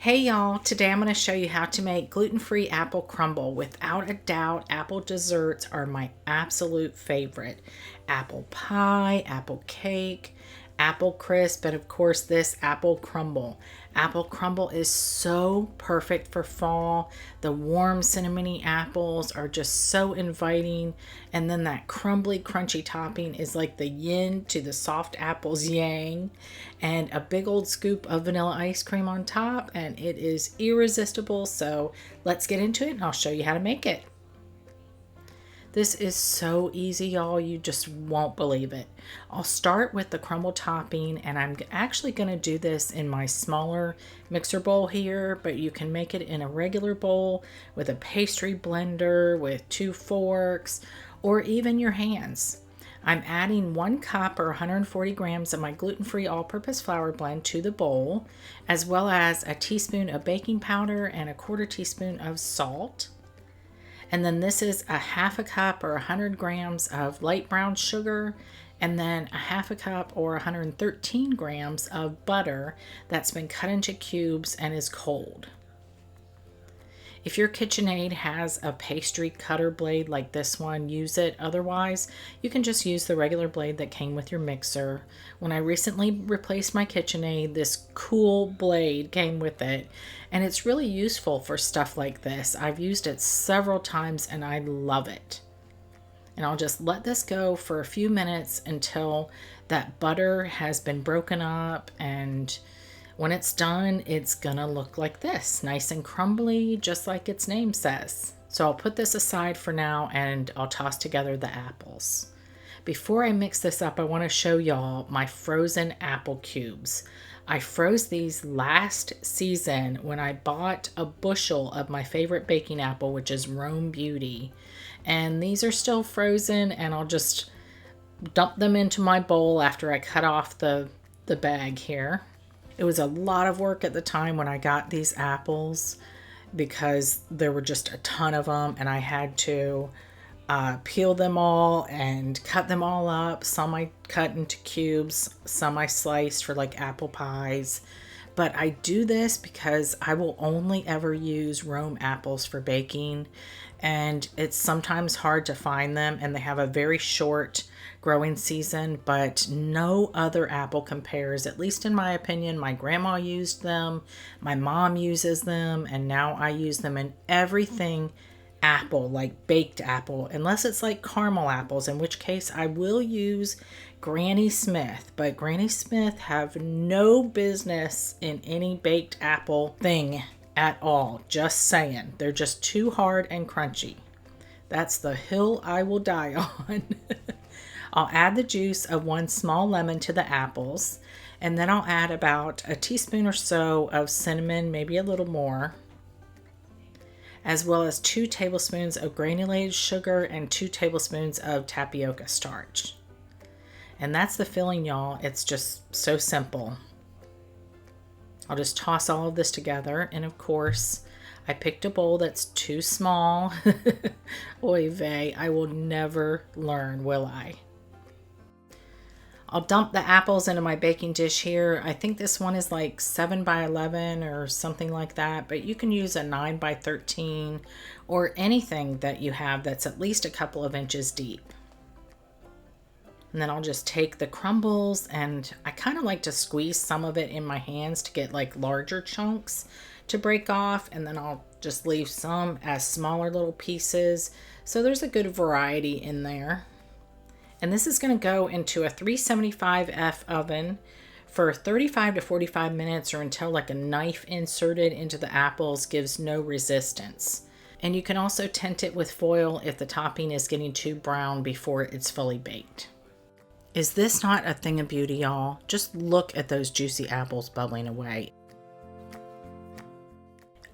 Hey y'all, today I'm going to show you how to make gluten-free apple crumble. Without a doubt, apple desserts are my absolute favorite. Apple pie, apple cake, apple crisp, and of course this apple crumble. Apple crumble is so perfect for fall. The warm cinnamony apples are just so inviting, and then that crumbly crunchy topping is like the yin to the soft apple's yang, and a big old scoop of vanilla ice cream on top, and it is irresistible. So let's get into it and I'll show you how to make it. This is so easy, y'all. You just won't believe it. I'll start with the crumble topping, and I'm actually going to do this in my smaller mixer bowl here, but you can make it in a regular bowl with a pastry blender with 2 forks or even your hands. I'm adding 1 cup or 140 grams of my gluten-free all-purpose flour blend to the bowl, as well as a teaspoon of baking powder and a 1/4 teaspoon of salt. And then this is a 1/2 cup or 100 grams of light brown sugar, and then a 1/2 cup or 113 grams of butter that's been cut into cubes and is cold. If your KitchenAid has a pastry cutter blade like this one, use it. Otherwise, you can just use the regular blade that came with your mixer. When I recently replaced my KitchenAid, this cool blade came with it, and it's really useful for stuff like this. I've used it several times and I love it. And I'll just let this go for a few minutes until that butter has been broken up, and when it's done, it's gonna look like this, nice and crumbly, just like its name says. So I'll put this aside for now and I'll toss together the apples. Before I mix this up, I wanna show y'all my frozen apple cubes. I froze these last season when I bought a bushel of my favorite baking apple, which is Rome Beauty. And these are still frozen, and I'll just dump them into my bowl after I cut off the bag here. It was a lot of work at the time when I got these apples because there were just a ton of them, and I had to peel them all and cut them all up. Some I cut into cubes, some I sliced for like apple pies. But I do this because I will only ever use Rome apples for baking, and it's sometimes hard to find them, and they have a very short growing season, but no other apple compares, at least in my opinion. My grandma used them, my mom uses them, and now I use them in everything apple, like baked apple, unless it's like caramel apples, in which case I will use Granny Smith. But Granny Smith have no business in any baked apple thing at all. Just saying. They're just too hard and crunchy. That's the hill I will die on. I'll add the juice of 1 small lemon to the apples, and then I'll add about a teaspoon or so of cinnamon, maybe a little more, as well as 2 tablespoons of granulated sugar and 2 tablespoons of tapioca starch. And that's the filling, y'all. It's just so simple. I'll just toss all of this together, and of course, I picked a bowl that's too small. Oy vey, I will never learn, will I? I'll dump the apples into my baking dish here. I think this one is like 7 by 11 or something like that, but you can use a 9 by 13 or anything that you have that's at least a couple of inches deep. And then I'll just take the crumbles, and I kind of like to squeeze some of it in my hands to get like larger chunks to break off, and then I'll just leave some as smaller little pieces. So there's a good variety in there. And this is going to go into a 375F oven for 35 to 45 minutes, or until like a knife inserted into the apples gives no resistance. And you can also tent it with foil if the topping is getting too brown before it's fully baked. Is this not a thing of beauty, y'all? Just look at those juicy apples bubbling away.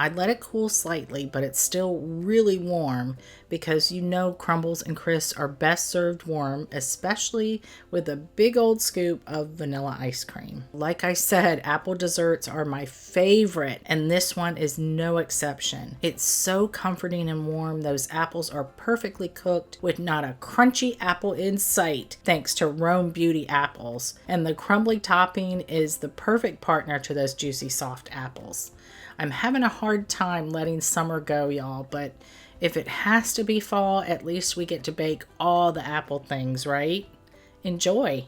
I'd let it cool slightly, but it's still really warm because you know crumbles and crisps are best served warm, especially with a big old scoop of vanilla ice cream. Like I said, apple desserts are my favorite, and this one is no exception. It's so comforting and warm. Those apples are perfectly cooked with not a crunchy apple in sight, thanks to Rome Beauty apples. And the crumbly topping is the perfect partner to those juicy soft apples. I'm having a hard time letting summer go, y'all, but if it has to be fall, at least we get to bake all the apple things, right? Enjoy!